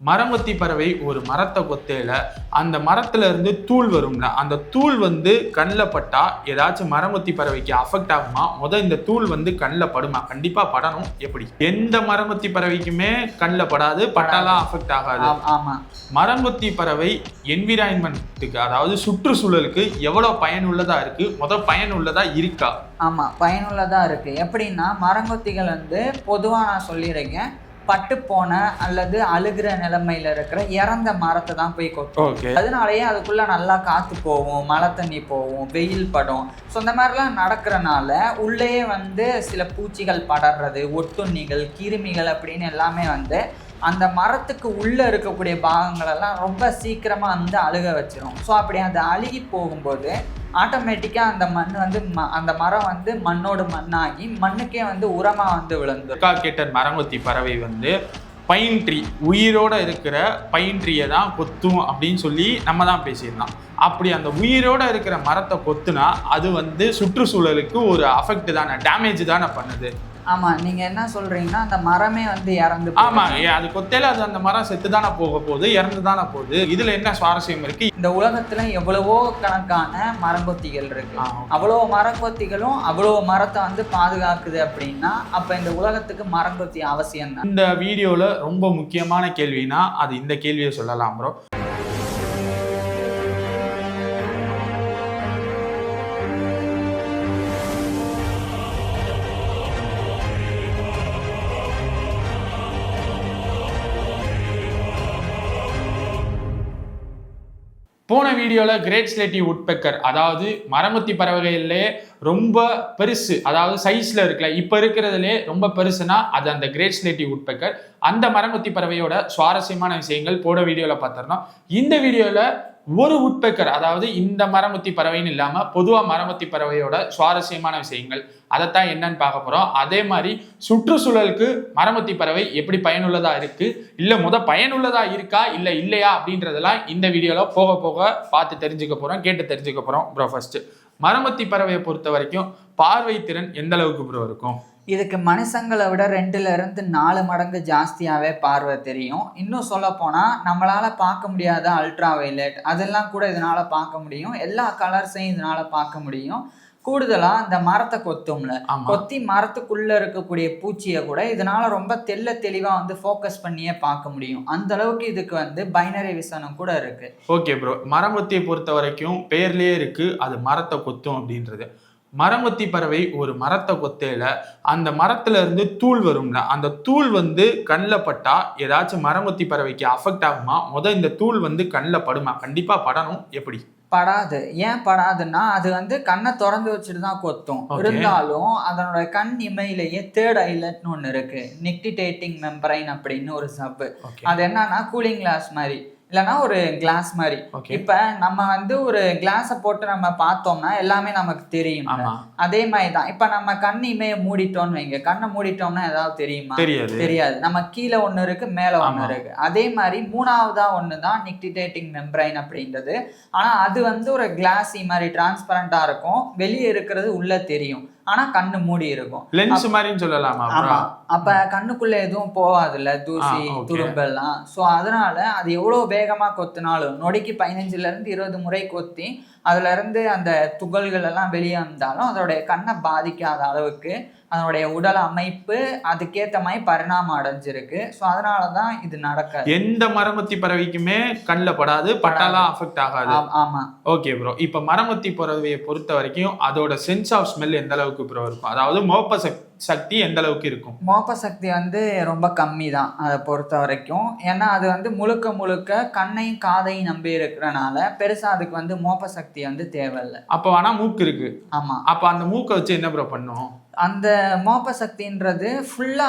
மரங்கொத்தி பறவை ஒரு மரத்தை கொத்தையில அந்த மரத்துல இருந்து தூள் வரும்ல, அந்த தூள் கண்ணில் பட்டா ஏதாச்சும் மரங்கொத்தி பறவைக்கு அஃபெக்ட் ஆகுமா? இந்த தூள் கண்ணில் படுமா? கண்டிப்பா படணும். எப்படி? எந்த மரங்கொத்தி பறவைக்குமே கண்ணில் படாது, பட்டாலாம் அஃபெக்ட் ஆகாது. மரங்கொத்தி பறவை என்விரான்மெண்ட்டுக்கு, அதாவது சுற்றுச்சூழலுக்கு எவ்வளவு பயனுள்ளதா இருக்கு? பயனுள்ளதா இருக்கா? ஆமா, பயனுள்ளதா இருக்கு. எப்படின்னா மரங்கொத்திகள் பொதுவா நான் சொல்லியிருக்கேன், பட்டு போன அல்லது அழுகிற நிலைமையில இருக்கிற இறந்த மரத்தை தான் போய் கொட்டும். அதனாலயே அதுக்குள்ள நல்லா காத்து போகும், மழை தண்ணி போகும், வெயில் படும். ஸோ இந்த மாதிரிலாம் நடக்கிறனால உள்ளேயே சில பூச்சிகள் படர்றது, ஒட்டுண்ணிகள், கிருமிகள் அப்படின்னு எல்லாமே அந்த மரத்துக்கு உள்ள இருக்கக்கூடிய பாகங்களெல்லாம் ரொம்ப சீக்கிரமா அழுக வச்சிரும். ஸோ அப்படி அது அழுகி போகும்போது ஆட்டோமேட்டிக்காக அந்த மண் அந்த மரம் மண்ணோடு மண்ணாகி மண்ணுக்கே உரமா விழுந்துரும். கேட்ட மரங்கொத்தி பறவை பைன் ட்ரீ, உயிரோட இருக்கிற பைன் ட்ரீயை தான் கொத்தும் அப்படின்னு சொல்லி நம்ம தான் பேசியிருந்தோம். அப்படி அந்த உயிரோட இருக்கிற மரத்தை கொத்துனா அது சுற்றுச்சூழலுக்கு ஒரு அஃபெக்ட் தானே, டேமேஜ் தானே பண்ணுது. ஆமா, நீங்க என்ன சொல்றீங்கன்னா அந்த மரமே இறந்து. ஆமா, அது கொத்தையில அந்த மரம் செத்து தானே போக போகுது, இறந்து தானே போகுது. இதுல என்ன சுவாரஸ்யம் இருக்கு? இந்த உலகத்துல எவ்வளவோ கணக்கான மரங்கொத்திகள் இருக்கு. அவ்வளவு மரங்கொத்திகளும் அவ்வளவு மரத்தை பாதுகாக்குது அப்படின்னா அப்ப இந்த உலகத்துக்கு மரங்கொத்தி அவசியம் தான். இந்த வீடியோல ரொம்ப முக்கியமான கேள்வினா அது இந்த கேள்வியை சொல்லலாம் ப்ரோ. போன வீடியோவில் கிரேட் ஸ்லேட்டி உட்பெக்கர், அதாவது மரங்கொத்தி பறவைகளிலே ரொம்ப பெருசு, அதாவது சைஸில் இருக்குல்ல, இப்போ இருக்கிறதுலே ரொம்ப பெருசுனா அது அந்த கிரேட் ஸ்லேட்டி உட்பெக்கர். அந்த மரங்கொத்தி பறவையோட சுவாரஸ்யமான விஷயங்கள் போன வீடியோவில் பார்த்துருந்தோம். இந்த வீடியோவில் ஒரு உட்பெக்கர், அதாவது இந்த மரங்கொத்தி பறவைன்னு இல்லாமல் பொதுவாக மரங்கொத்தி பறவையோட சுவாரஸ்யமான விஷயங்கள், அதைத்தான் என்னன்னு பார்க்க போகிறோம். அதே மாதிரி சுற்றுச்சூழலுக்கு மரங்கொத்தி பறவை எப்படி பயனுள்ளதா இருக்கு, இல்லை பயனுள்ளதா இருக்கா இல்லை இல்லையா அப்படின்றதெல்லாம் இந்த வீடியோவில் போக போக பார்த்து தெரிஞ்சுக்க போகிறோம், கேட்டு தெரிஞ்சுக்க போகிறோம். ப்ரோ, ஃபர்ஸ்ட் மரங்கொத்தி பறவையை பொறுத்த வரைக்கும் பார்வை திறன் எந்த அளவுக்கு ப்ரோ இருக்கும்? இதுக்கு மனுஷங்களை விட 2-4 மடங்கு ஜாஸ்தியாகவே பார்வை தெரியும். இன்னும் சொல்ல போனால் நம்மளால் பார்க்க முடியாத அல்ட்ரா வயலட் அதெல்லாம் கூட இதனால் பார்க்க முடியும். எல்லா கலர்ஸையும் இதனால் பார்க்க முடியும். கூடுதலாக இந்த மரத்தை கொத்தும்ல, கொத்தி மரத்துக்குள்ளே இருக்கக்கூடிய பூச்சியை கூட இதனால் ரொம்ப தெளிவாக ஃபோக்கஸ் பண்ணியே பார்க்க முடியும். அந்த அளவுக்கு இதுக்கு பைனரி விஷனம் கூட இருக்குது. ஓகே ப்ரோ, மரங்கொத்தியை பொறுத்த வரைக்கும் பேர்லேயே இருக்குது அது மரத்தை கொத்தும் அப்படின்றது. மரங்கொத்தி பறவை ஒரு மரத்தை கொத்தையில அந்த மரத்துல இருந்து தூள் வரும்ல, அந்த தூள் கண்ணில் பட்டா ஏதாச்சும் மரங்கொத்தி பறவைக்கு அஃபெக்ட் ஆகுமா? இந்த தூள் கண்ணில் படுமா? கண்டிப்பா படணும். எப்படி? படாது. ஏன் படாதுன்னா அது கண்ணை திறந்து வச்சுட்டு தான் கொத்தும். இருந்தாலும் அதனோட கண் இமையிலேயே தேர்ட் ஐலட்னு ஒன்று இருக்கு, நிக்டிடேட்டிங் மெம்பரைன் அப்படின்னு ஒரு சப்பு. அது என்னன்னா கூலிங் கிளாஸ் மாதிரி, இல்லைன்னா ஒரு கிளாஸ் மாதிரி. இப்ப நம்ம ஒரு கிளாஸை போட்டு நம்ம பார்த்தோம்னா எல்லாமே நமக்கு தெரியும். அதே மாதிரிதான் இப்ப நம்ம கண் இமையை மூடிட்டோம்னு வைங்க, கண்ணை மூடிட்டோம்னா ஏதாவது தெரியுமா? தெரியாது. நம்ம கீழே ஒண்ணு இருக்கு, மேல ஒண்ணு இருக்கு. அதே மாதிரி மூணாவதா ஒண்ணுதான் நிக்டிடேட்டிங் மெம்பரைன் அப்படின்றது. ஆனா அது ஒரு கிளாஸி மாதிரி டிரான்ஸ்பரண்டா இருக்கும், வெளியே இருக்கிறது உள்ள தெரியும், ஆனா கண்ணு மூடி இருக்கும். லென்ஸ் மாதிரின்னு சொல்லலாமா? ஆமா, அப்ப கண்ணுக்குள்ள எதுவும் போகாதுல்ல, தூசி துரும்பெல்லாம். ஸோ அதனால அது எவ்வளவு வேகமா கொத்தினாலும் நொடிக்கு 15-20 முறை கொத்தி அதுல இருந்து அந்த துகள்கள் எல்லாம் வெளியே வந்தாலும் அதோடைய கண்ணை பாதிக்காத அளவுக்கு அதனுடைய உடல் அமைப்பு அதுக்கேற்ற மாதிரி பரிணாமம் அடைஞ்சிருக்கு. ஸோ அதனாலதான் இது நடக்காது. எந்த மரங்கொத்தி பறவைக்குமே கண்ணில் படாது, பட்டாலாம் அஃபெக்ட் ஆகாது. ஆமா. ஓகே ப்ரோ, இப்ப மரங்கொத்தி பறவையை பொறுத்த வரைக்கும் அதோட சென்ஸ் ஆஃப் ஸ்மெல் எந்த அளவுக்கு ப்ரோ இருக்கும்? அதாவது மோப்ப சக்தி எந்த அளவுக்கு இருக்கும்? மோப்ப சக்தி ரொம்ப கம்மி தான் அதை பொறுத்த வரைக்கும். ஏன்னா அது முழுக்க கண்ணையும் காதையும் நம்பி இருக்கிறனால பெருசா அதுக்கு மோப்ப சக்தி தேவையில்லை. அப்போ ஆனா மூக்கு இருக்கு. ஆமா, அப்ப அந்த மூக்கை வச்சு என்ன ப்ரோ பண்ணும்? அந்த மோப்ப சக்தின்றது ஃபுல்லா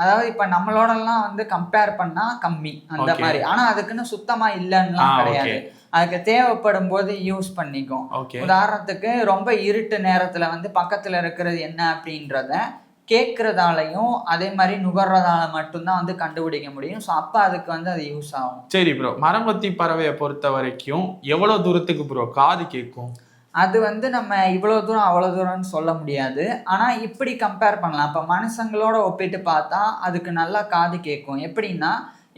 அதாவது இப்ப நம்மளோடலாம் கம்பேர் பண்ணா கம்மி அந்த மாதிரி. ஆனா அதுக்குன்னு சுத்தமா இல்லைன்னுலாம் கிடையாது. அதுக்கு தேவைப்படும் போது யூஸ் பண்ணிக்கும். உதாரணத்துக்கு ரொம்ப இருட்டு நேரத்துல பக்கத்துல இருக்கிறது என்ன அப்படின்றத கேட்கறதாலையும் அதே மாதிரி நுகர்றதால மட்டும்தான் கண்டுபிடிக்க முடியும். ஸோ அப்போ அதுக்கு அது யூஸ் ஆகும். சரி ப்ரோ, மரங்கொத்தி பறவையை பொறுத்த வரைக்கும் எவ்வளவு தூரத்துக்கு ப்ரோ காது கேட்கும்? அது நம்ம இவ்வளோ தூரம் அவ்வளோ தூரம்னு சொல்ல முடியாது. ஆனால் இப்படி கம்பேர் பண்ணலாம். இப்போ மனுஷங்களோட ஒப்பிட்டு பார்த்தா அதுக்கு நல்லா காது கேட்கும். எப்படின்னா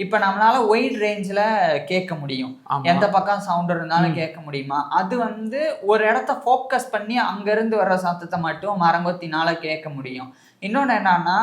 இப்ப நம்மளால ஒயிட் ரேஞ்சில் கேட்க முடியும், எந்த பக்கம் சவுண்ட் இருந்தாலும் கேட்க முடியுமா? அது வந்து ஒரு இடத்த ஃபோக்கஸ் பண்ணி அங்கிருந்து வர்ற சத்தத்தை மட்டும் மரங்கொத்தினால கேட்க முடியும். இன்னொன்னு என்னன்னா,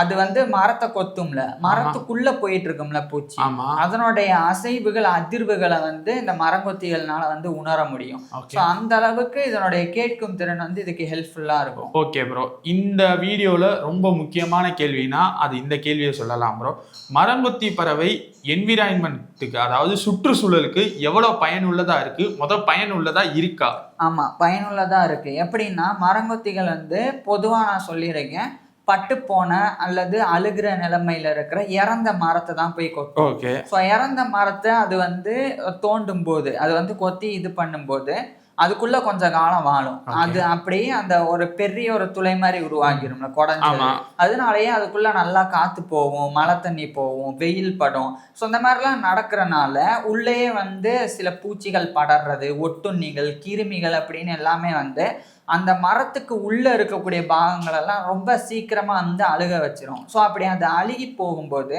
அது வந்து மரத்தை கொத்தும்ல, மரத்துக்குள்ள போயிட்டு இருக்கும்ல பூச்சி, அதனுடைய அசைவுகள் அதிர்வுகளை வந்து இந்த மரங்கொத்திகள்னால வந்து உணர முடியும். அந்த அளவுக்கு இதனுடைய கேட்கும் திறன் வந்து இதுக்கு ஹெல்ப்ஃபுல்லா இருக்கும். ஓகே ப்ரோ, இந்த வீடியோல ரொம்ப முக்கியமான கேள்வினா அது இந்த கேள்வியை சொல்லலாம் ப்ரோ. மரங்கொத்தி பறவை என்விரான்மெண்ட்டுக்கு, அதாவது சுற்றுச்சூழலுக்கு எவ்வளவு பயனுள்ளதா இருக்கு, பயனுள்ளதா இருக்கா? ஆமா, பயனுள்ளதா இருக்கு. எப்படின்னா, மரங்கொத்திகள் வந்து பொதுவா நான் சொல்லியிருக்கேன், பட்டு போன அல்லது அழுகிற நிலைமையில இருக்கிற இறந்த மரத்தை தான் போய் கொத்தும். ஸோ இறந்த மரத்தை அது வந்து தோண்டும் போது, அது வந்து கொத்தி இது பண்ணும்போது அதுக்குள்ள கொஞ்சம் காலம் வாழும். அது அப்படியே அந்த ஒரு பெரிய ஒரு துளை மாதிரி உருவாகிரும்ல குடஞ்சு, அதனாலயே அதுக்குள்ள நல்லா காத்து போகும், மழை தண்ணி போகும், வெயில் படும். ஸோ இந்த மாதிரிலாம் நடக்கிறனால உள்ளேயே வந்து சில பூச்சிகள் படர்றது, ஒட்டுண்ணிகள், கிருமிகள் அப்படின்னு எல்லாமே வந்து அந்த மரத்துக்கு உள்ள இருக்கக்கூடிய பாகங்கள் எல்லாம் ரொம்ப சீக்கிரமா வந்து அழுக வச்சிரும். ஸோ அப்படி அது அழுகி போகும்போது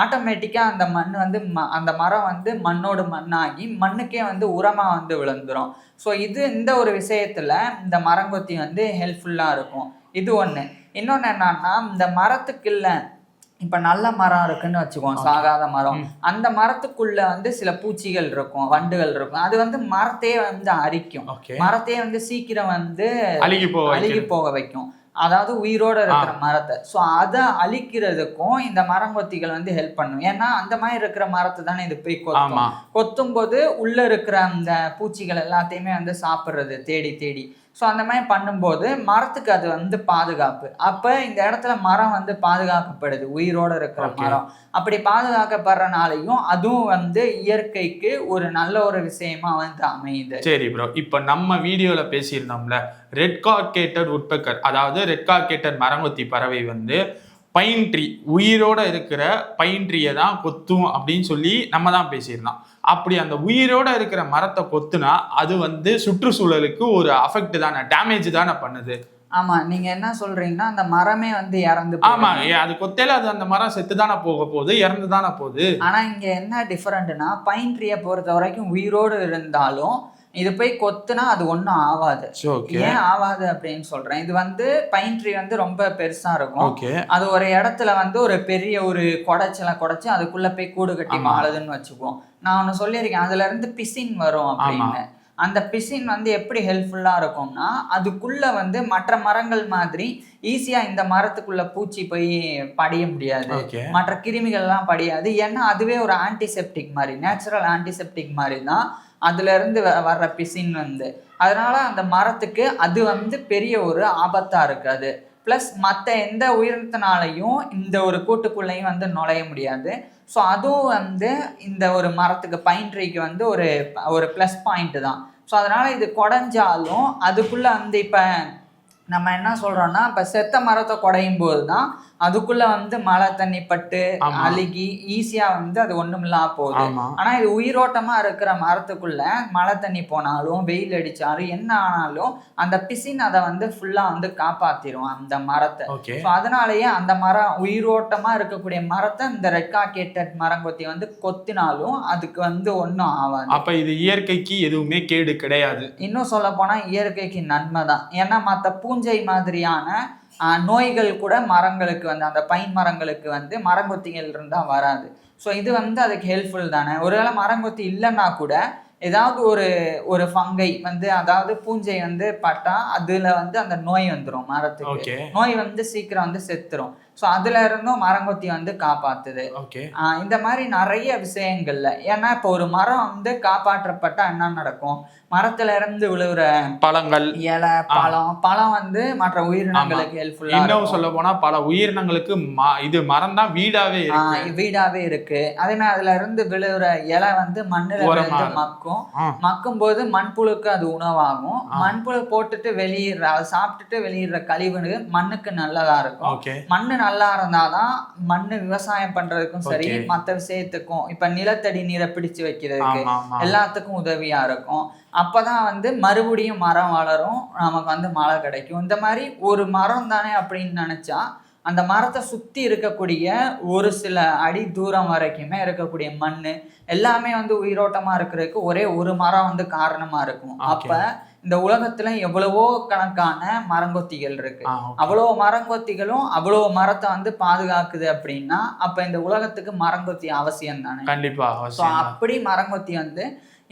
ஆட்டோமேட்டிக்காக அந்த மண் வந்து அந்த மரம் வந்து மண்ணோடு மண்ணாகி மண்ணுக்கே வந்து உரமாக வந்து விழுந்துடும். ஸோ இந்த ஒரு விஷயத்தில் இந்த மரங்கொத்தி வந்து ஹெல்ப்ஃபுல்லாக இருக்கும். இது ஒன்று. இன்னொன்று என்னன்னா, இந்த மரத்துக்கு இல்லை, இப்போ நல்ல மரம் இருக்குன்னு வச்சுக்கோம், சாகாத மரம், அந்த மரத்துக்குள்ள வந்து சில பூச்சிகள் இருக்கும், வண்டுகள் இருக்கும். அது வந்து மரத்தையே வந்து அரிக்கும், மரத்தையே வந்து சீக்கிரம் வந்து அழுகி போக வைக்கும், அதாவது உயிரோட இருக்கிற மரத்தை. ஸோ அதை அழிக்கிறதுக்கும் இந்த மரங்கொத்திகள் வந்து ஹெல்ப் பண்ணும். ஏன்னா அந்த மாதிரி இருக்கிற மரத்தை தானே இது போய் கொத்தும் போது உள்ள இருக்கிற அந்த பூச்சிகள் எல்லாத்தையுமே வந்து சாப்பிட்றது தேடி தேடி. ஸோ அந்த மாதிரி பண்ணும்போது மரத்துக்கு அது வந்து பாதுகாப்பு. அப்போ இந்த இடத்துல மரம் வந்து பாதுகாக்கப்படுது, உயிரோடு இருக்கிற மரம். அப்படி பாதுகாக்கப்படுறனாலையும் அதுவும் வந்து இயற்கைக்கு ஒரு நல்ல ஒரு விஷயமா வந்து அமையுது. சரி ப்ரோ, இப்போ நம்ம வீடியோவில் பேசியிருந்தோம்ல, ரெட் கார்கேட்டட் உட்பெக்கர், அதாவது ரெட் கார்கேட்டட் மரங்கொத்தி பறவை வந்து பைன் ட்ரீ, உயிரோட இருக்கிற பைன் ட்ரீயை தான் கொத்தும் அப்படின்னு சொல்லி நம்ம தான் பேசியிருந்தோம். அப்படி அந்த உயிரோட இருக்கிற மரத்தை கொத்துனா அது வந்து சுற்றுச்சூழலுக்கு ஒரு அஃபெக்ட் தானே, டேமேஜ் தானே பண்ணுது. ஆமா, நீங்க என்ன சொல்றீங்கன்னா அந்த மரமே வந்து இறந்து, ஆமா, அது கொத்தையில அது அந்த மரம் செத்து தானே போக போகுது, இறந்து தானே போகுது. ஆனா இங்க என்ன டிஃபரெண்ட்னா, பைன் ட்ரீயை பொறுத்த வரைக்கும் உயிரோடு இருந்தாலும் இது போய் கொத்துனா அது ஒன்றும் ஆகாது. ஏன் ஆகாது அப்படின்னு சொல்றேன், இது வந்து பைன் ட்ரீ வந்து ரொம்ப பெருசா இருக்கும். அது ஒரு இடத்துல வந்து ஒரு பெரிய ஒரு குடைச்சி அதுக்குள்ள போய் கூடு கட்டி வாழுதுன்னு வச்சுக்குவோம். நான் ஒன்று சொல்லியிருக்கேன், அதுல இருந்து பிசின் வரும் அப்படின்னு. அந்த பிசின் வந்து எப்படி ஹெல்ப்ஃபுல்லா இருக்கும்னா, அதுக்குள்ள வந்து மற்ற மரங்கள் மாதிரி ஈஸியா இந்த மரத்துக்குள்ள பூச்சி போய் படிய முடியாது, மற்ற கிருமிகள் எல்லாம் படியாது. ஏன்னா அதுவே ஒரு ஆன்டிசெப்டிக் மாதிரி, நேச்சுரல் ஆன்டிசெப்டிக் மாதிரி தான் அதுல இருந்து வர்ற பிசின் வந்து. அதனால அந்த மரத்துக்கு அது வந்து பெரிய ஒரு ஆபத்தா இருக்காது. பிளஸ் மற்ற எந்த உயிரினத்தினாலையும் இந்த ஒரு கூட்டுக்குள்ளையும் வந்து நுழைய முடியாது. ஸோ அதுவும் வந்து இந்த ஒரு மரத்துக்கு, பைன் ட்ரீக்கு வந்து ஒரு ப்ளஸ் பாயிண்ட் தான். ஸோ அதனால இது குடைஞ்சாலும் அதுக்குள்ள வந்து இப்போ நம்ம என்ன சொல்றோம்னா, இப்போ செத்த மரத்தை குடையும் போது தான் அதுக்குள்ள வந்து மழை தண்ணி பட்டு அழுகி ஈஸியா வந்து அது ஒண்ணுமில்லாம போகுது. ஆனா இது உயிரோட்டமா இருக்கிற மரத்துக்குள்ள மழை தண்ணி போனாலும் வெயில் அடிச்சாலும் என்ன ஆனாலும் அந்த பிசின் அதை வந்து ஃபுல்லா வந்து காப்பாத்திரும் அந்த மரத்தை. அதனாலயே அந்த மரம், உயிரோட்டமா இருக்கக்கூடிய மரத்தை இந்த ரெட் கார்கேட்டட் மரங்கொத்தி வந்து கொத்தினாலும் அதுக்கு வந்து ஒன்றும் ஆகாது. அப்ப இது இயற்கைக்கு எதுவுமே கேடு கிடையாது. இன்னும் சொல்ல போனா இயற்கைக்கு நன்மை தான். ஏன்னா மற்ற பூஞ்சை மாதிரியான நோய்கள் கூட மரங்களுக்கு வந்து, அந்த பைன் மரங்களுக்கு வந்து மரங்கொத்திகள் இருந்தால் வராது. ஸோ இது வந்து அதுக்கு ஹெல்ப்ஃபுல் தானே. ஒருவேளை மரங்கொத்தி இல்லைன்னா கூட ஏதாவது ஒரு ஃபங்கை வந்து, அதாவது பூஞ்சை வந்து பட்டா அதுல வந்து அந்த நோய் வந்துடும் மரத்துக்கு. நோய் வந்து சீக்கிரம் வந்து செத்துரும். ஸோ அதுல இருந்தும் மரங்கொத்தி வந்து காப்பாத்துது. இந்த மாதிரி நிறைய விஷயங்கள்ல. ஏன்னா இப்போ ஒரு மரம் வந்து காப்பாற்றப்பட்டா என்ன நடக்கும், மரத்துல இருந்து விழுகிற பழங்கள், இலை, பழம் வந்து மற்ற உயிரினங்களுக்கு ஹெல்ப்ஃபுல்லா. இன்னும் சொல்ல போனா பல உயிரினங்களுக்கு இது மரம் தான் வீடாவே இருக்கு. அதே மாதிரி அதுல இருந்து விழுகிற இலை வந்து மண்ணுல இருந்து மக்கும் போது மண்புழுக்கு அது உணவாகும். மண்புழு போட்டுட்டு வெளியிடுற, அதை சாப்பிட்டுட்டு வெளியிடுற கழிவுன்னு மண்ணுக்கு நல்லதா இருக்கும். மண்ணு நல்லா இருந்தாதான் மண்ணு விவசாயம் பண்றதுக்கும் சரி, மற்ற விஷயத்துக்கும், இப்ப நிலத்தடி நீரை பிடிச்சு வைக்கிறதுக்கு எல்லாத்துக்கும் உதவியா இருக்கும். அப்பதான் வந்து மறுபடியும் மரம் வளரும், நமக்கு வந்து மழை கிடைக்கும். இந்த மாதிரி ஒரு மரம் தானே அப்படின்னு நினைச்சா அந்த மரத்தை சுத்தி இருக்கக்கூடிய ஒரு சில அடி தூரம் வரைக்குமே இருக்கக்கூடிய மண்ணு எல்லாமே வந்து உயிரோட்டமா இருக்கிறதுக்கு ஒரே ஒரு மரம் வந்து காரணமா இருக்கும். அப்ப இந்த உலகத்துல எவ்வளவோ கணக்கான மரங்கொத்திகள் இருக்கு. அவ்வளவு மரங்கொத்திகளும் அவ்வளவு மரத்தை வந்து பாதுகாக்குது அப்படின்னா அப்ப இந்த உலகத்துக்கு மரங்கொத்தி அவசியம் தானே. கண்டிப்பா. அப்படி மரங்கொத்தி வந்து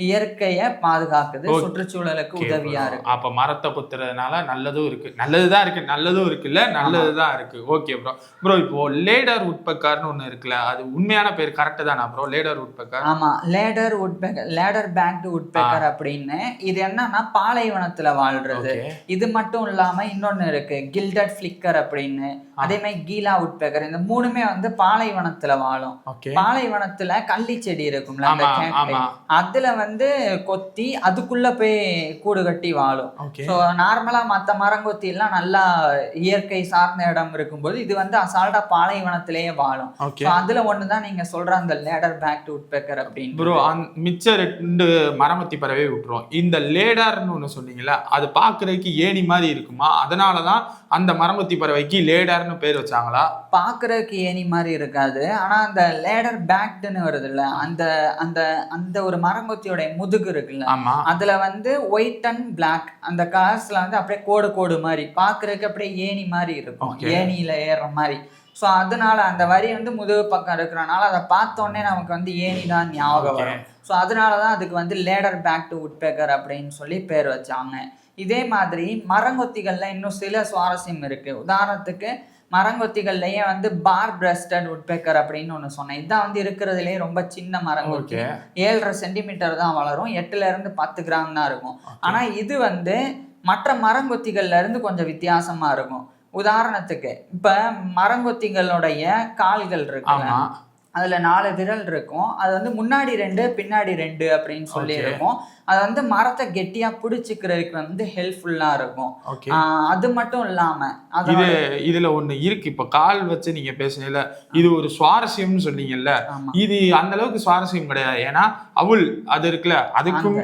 இயற்கையை பாதுகாக்குது, சுற்றுச்சூழலுக்கு உதவியா இருக்கு. அப்ப மரத்தை குத்துறதுனால நல்லதும் இருக்கு, நல்லதுதான் இருக்கு, நல்லதும் இருக்குல்ல, நல்லதுதான் இருக்கு. ஓகே ப்ரோ இப்போ லேடர் உட்பெக்கர்னு ஒண்ணு இருக்குல்ல, அது உண்மையான பேர் கரெக்ட் தானா ப்ரோ? Ladder woodpecker. ஆமா, ladder woodpecker, ladder backed woodpecker அப்படின்னு. இது என்னன்னா பாலைவனத்துல வாழ்றது. இது மட்டும் இல்லாம இன்னொன்னு இருக்கு, கில்டட் ஃபிளிக்கர் அப்படின்னு. அதே மாதிரி கீலா உட்பெக்கர். இந்த மூணுமே வந்து பாலைவனத்துல வாழும். பாலைவனத்துல கள்ளி செடி இருக்கும்ல, அதுல வந்து கொத்தி அதுக்குள்ள போய் கூடு கட்டி வாழும். ஸோ நார்மலா மற்ற மரங்கொத்தி எல்லாம் நல்லா இயற்கை சார்ந்த இடம் இருக்கும்போது இது வந்து அசால்ட்டா பாலைவனத்திலேயே வாழும். அதுல ஒண்ணுதான் நீங்க சொல்ற அந்த லேடர் பேக்டு உட்பெக்கர் அப்படின்னு. ப்ரோ மிச்ச 2 மரமத்தி பறவை விட்டுரும். இந்த லேடர்னு ஒண்ணு சொன்னீங்கல்ல, அது பாக்குறதுக்கு ஏணி மாதிரி இருக்குமா? அதனாலதான் அந்த மரமத்தி பறவைக்கு லேடர்னு பேர் வச்சாங்களா? பாக்குறதுக்கு ஏணி மாதிரி இருக்காது, ஆனா அந்த லேடர் பேக்டுன்னு வருது இல்ல, அந்த அந்த அந்த ஒரு மரங்கொத்தி முதுகு இருக்குல்ல, அதுல வந்து ஒயிட் அண்ட் பிளாக் அந்த கலர்ஸ்ல வந்து அப்படியே கோடு கோடு மாதிரி பாக்குறதுக்கு அப்படியே ஏணி மாதிரி இருக்கும், ஏணியில ஏறுற மாதிரி. ஸோ அதனால அந்த வரி வந்து முதுகு பக்கம் இருக்கிறனால அதை பார்த்தோன்னே நமக்கு வந்து ஏணி தான் ஞாபகம் வரும். ஸோ அதனாலதான் அதுக்கு வந்து லேடர் பேக்டு உட்பெக்கர் அப்படின்னு சொல்லி பேர் வச்சாங்க. இதே மாதிரி மரங்கொத்திகள்ல இன்னும் சில சுவாரஸ்யம் இருக்கு. உதாரணத்துக்கு மரங்கொத்திகள்லயே வந்து பார் பிரஸ்டட் உட்பெக்கர் அப்படின்னு ஒண்ணு சொன்னேன். இதுதான் வந்து இருக்கிறதுலயே ரொம்ப சின்ன மரங்கொத்தி. 7.5 சென்டிமீட்டர் தான் வளரும், 8ல இருந்து 10 கிராம் தான் இருக்கும். ஆனா இது வந்து மற்ற மரங்கொத்திகள்ல இருந்து கொஞ்சம் வித்தியாசமா இருக்கும். உதாரணத்துக்கு இப்ப மரங்கொத்திகளுடைய கால்கள் இருக்குல்ல, அதுல 4 விரல் இருக்கும். அது வந்து முன்னாடி 2 பின்னாடி 2 அப்படின்னு சொல்லி இருக்கும். அது வந்து மரத்தை கெட்டியா பிடிச்சிக்கிறதுக்கு வந்து ஹெல்ப்ஃபுல்லா இருக்கும். அது மட்டும் இல்லாம இதுல ஒண்ணு இருக்கு, இப்ப கால் வச்சு நீங்க பேசுனீங்கல்ல, இது ஒரு சுவாரஸ்யம்னு சொன்னீங்கல்ல, இது அந்த அளவுக்கு சுவாரஸ்யம் கிடையாது. ஏன்னா அவுள் அது இருக்குல்ல, அதுக்கும்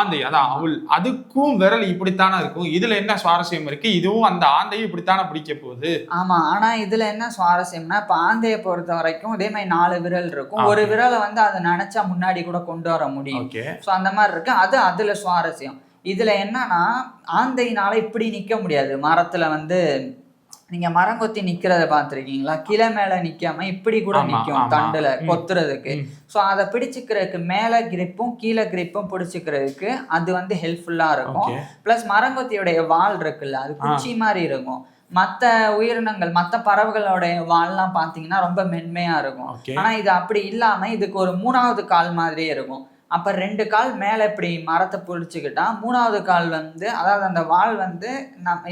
ஆந்தை, அதான் அவுள், அதுக்கும் விரல் இப்படித்தானே இருக்கும். இதுல என்ன சுவாரஸ்யம் இருக்கு? இதுவும் அந்த ஆந்தையும் இப்படித்தானே பிடிக்க போகுது. ஆமா, ஆனா இதுல என்ன சுவாரஸ்யம்னா, இப்ப ஆந்தையை பொறுத்த வரைக்கும் இதே மாதிரி 4 விரல் இருக்கும். ஒரு விரலை வந்து அதை நினைச்சா முன்னாடி கூட கொண்டு வர முடியும். ஸோ அந்த மாதிரி இருக்கு. அது அதுல சுவாரஸ்யம். இதுல என்னன்னா ஆந்தையினால இப்படி நிக்க முடியாது. மரத்துல வந்து நீங்க மரங்கொத்தி நிக்கிறத பாத்திருக்கீங்களா? கிளை மேல நிக்காம இப்படி கூட நிக்கும் தண்டுல கொத்துறதுக்கு. ஸோ அதை பிடிச்சுக்கிறதுக்கு மேல கிரிப்பும் கீழே கிரிப்பும் பிடிச்சிக்கிறதுக்கு அது வந்து ஹெல்ப்ஃபுல்லா இருக்கும். பிளஸ் மரங்கொத்தியோடைய வால் இருக்குல்ல, அது குச்சி மாதிரி இருக்கும். மற்ற உயிரினங்கள் மற்ற பறவைகளோட வால்லாம் பாத்தீங்கன்னா ரொம்ப மென்மையா இருக்கும். ஆனா இது அப்படி இல்லாம இதுக்கு ஒரு 3வது கால் மாதிரியே இருக்கும். அப்ப 2 கால் மேல இப்படி மரத்தை பிடிச்சுக்கிட்டா 3வது கால் வந்து, அதாவது அந்த வால் வந்து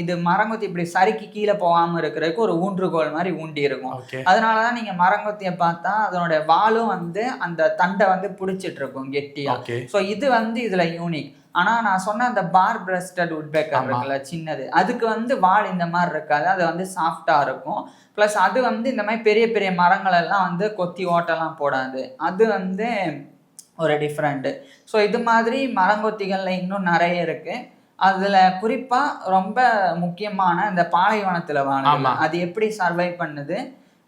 இது மரங்கொத்தி இப்படி சறுக்கி கீழே போகாம இருக்கிறதுக்கு ஒரு ஊன்றுகோல் மாதிரி ஊண்டி இருக்கும். அதனாலதான் நீங்க மரங்கொத்தியை பார்த்தா அதனுடைய வாலும் வந்து அந்த தண்டை வந்து பிடிச்சிட்டு இருக்கும் கெட்டியா. ஸோ இது வந்து இதுல யூனிக். ஆனா நான் சொன்ன அந்த பார் பிரஸ்டட் உட்பெக்கர் இருக்குல்ல, சின்னது, அதுக்கு வந்து வால் இந்த மாதிரி இருக்காது. அது வந்து சாஃப்டா இருக்கும். பிளஸ் அது வந்து இந்த மாதிரி பெரிய பெரிய மரங்கள் எல்லாம் வந்து கொத்தி ஓட்டெல்லாம் போடாது. அது வந்து ஒரு டிஃப்ரெண்ட். ஸோ இது மாதிரி மரங்கொத்திகள்ல இன்னும் நிறைய இருக்கு. அதுல குறிப்பா ரொம்ப முக்கியமான இந்த பாலைவனத்துல வாழும், அது எப்படி சர்வை பண்ணுது,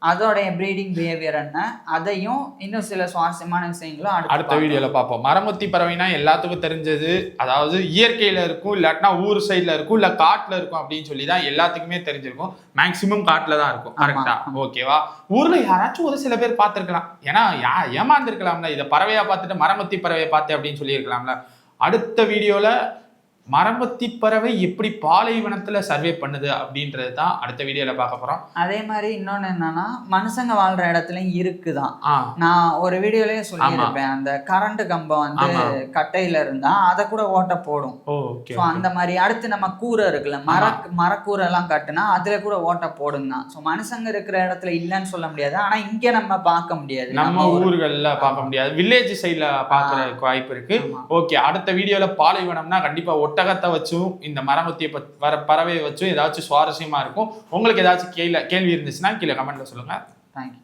அதோடைய ப்ரீடிங் பிஹேவியர் என்ன, அதையும் இன்னும் சில சுவாரஸ்யமான விஷயங்களும் அடுத்த வீடியோல பார்ப்போம். மரமொத்தி பறவைனா எல்லாத்துக்கும் தெரிஞ்சது, அதாவது இயற்கையில இருக்கும், இல்லாட்டினா ஊர் சைட்ல இருக்கும், இல்ல காட்டுல இருக்கும் அப்படின்னு சொல்லி தான் எல்லாத்துக்குமே தெரிஞ்சிருக்கும். மேக்சிமம் காட்டுல தான் இருக்கும். கரெக்டா? ஓகேவா? ஊர்ல யாராச்சும் ஒரு சில பேர் பார்த்திருக்கலாம். ஏன்னா ஏமாந்துருக்கலாம்ல, இதை பறவையா பார்த்துட்டு மரமொத்தி பறவையை பார்த்தேன் அப்படின்னு சொல்லி இருக்கலாம்ல. அடுத்த வீடியோல மரமொத்தி பறவை எப்படி பாலைவனத்துல சர்வே பண்ணுது அப்படின்றது தான் அடுத்த வீடியோல பார்க்க போறோம். அதே மாதிரி இன்னொன்னு என்னன்னா, மனுஷங்க வாழ்ற இடத்துலயும் இருக்குதான். நான் ஒரு வீடியோலயே சொல்லியிருப்பேன், அந்த கரண்ட் கம்பம் வந்து கட்டையில இருந்தா அதை கூட ஓட்ட போடும். அந்த மாதிரி அடுத்து நம்ம கூரை இருக்குல்ல, மரக்கூரை எல்லாம் கட்டுனா அதுல கூட ஓட்ட போடும் தான். ஸோ மனுஷங்க இருக்கிற இடத்துல இல்லைன்னு சொல்ல முடியாது. ஆனா இங்க நம்ம பார்க்க முடியாது, நம்ம ஊர்கள்ல பார்க்க முடியாது, வில்லேஜ் சைட்ல பார்க்கறதுக்கு வாய்ப்பு இருக்கு. ஓகே, அடுத்த வீடியோல பாலைவனம்னா கண்டிப்பா ஒட்டகத்தை வச்சும் இந்த மரமொத்தியை பறவையை வச்சும் ஏதாச்சும் சுவாரஸ்யமா இருக்கும். உங்களுக்கு ஏதாச்சும் கேள்வி இருந்துச்சுன்னா கீழே கமெண்ட்ல சொல்லுங்க. தேங்க்யூ.